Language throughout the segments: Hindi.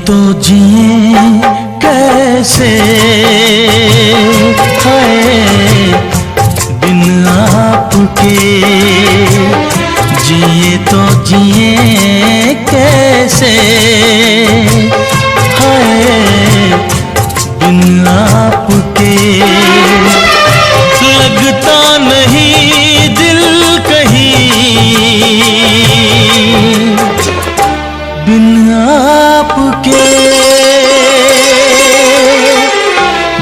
तो जिए कैसे हाय बिन आपके, जिए तो जिए कैसे हाय बिन आपके। लगता नहीं दिल कहीं बिन आपके,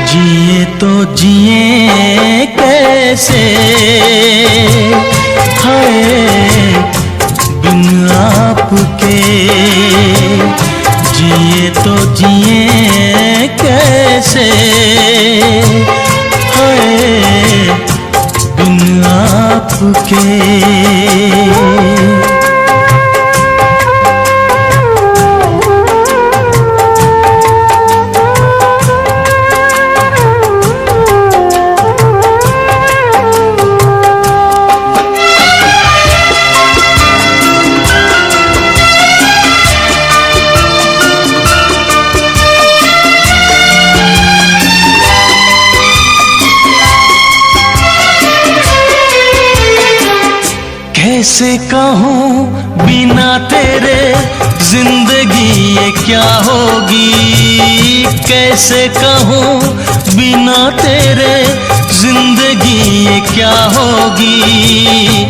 जिए तो जिए कैसे हाय बिन आपके, जिए तो जिए कैसे हाय बिन आपके। कैसे कहूँ बिना तेरे जिंदगी ये क्या होगी, कैसे कहूँ बिना तेरे जिंदगी ये क्या होगी।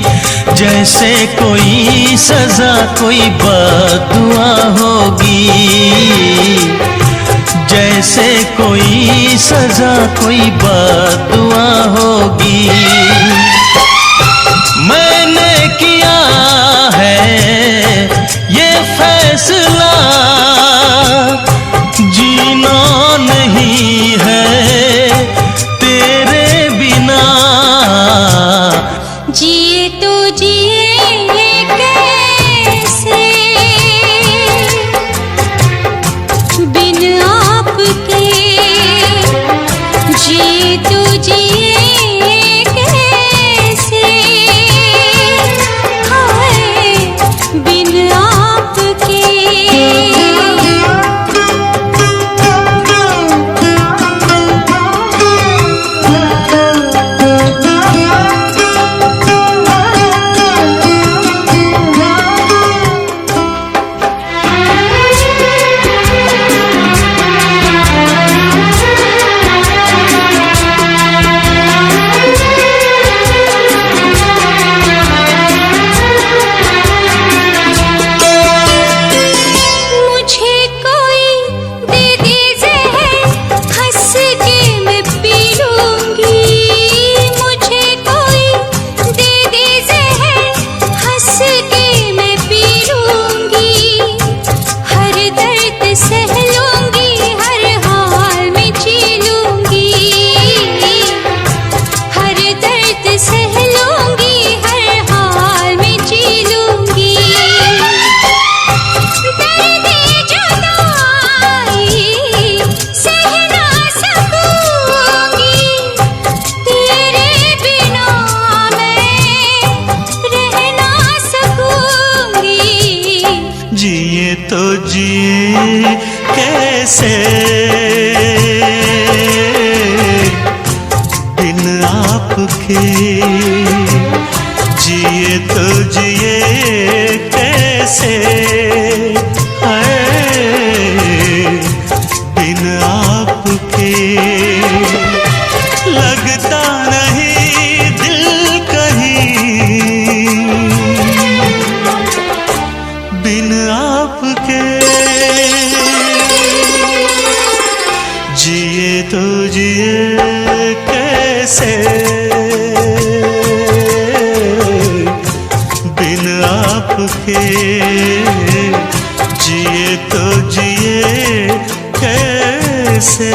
जैसे कोई सजा कोई बद्दुआ होगी, जैसे कोई सजा कोई बद्दुआ होगी। मैंने किया है ये फैसला, जीना नहीं है तेरे बिना। जिए तो जिए कैसे बिन आपके, जिए तो जिए जिए तो जिए कैसे बिन आपके, जिए तो जिए कैसे है बिन आपके। लगता नहीं दिल कहीं बिन आपके, जिए तो जिए कैसे बिन आपके, जिए तो जिए कैसे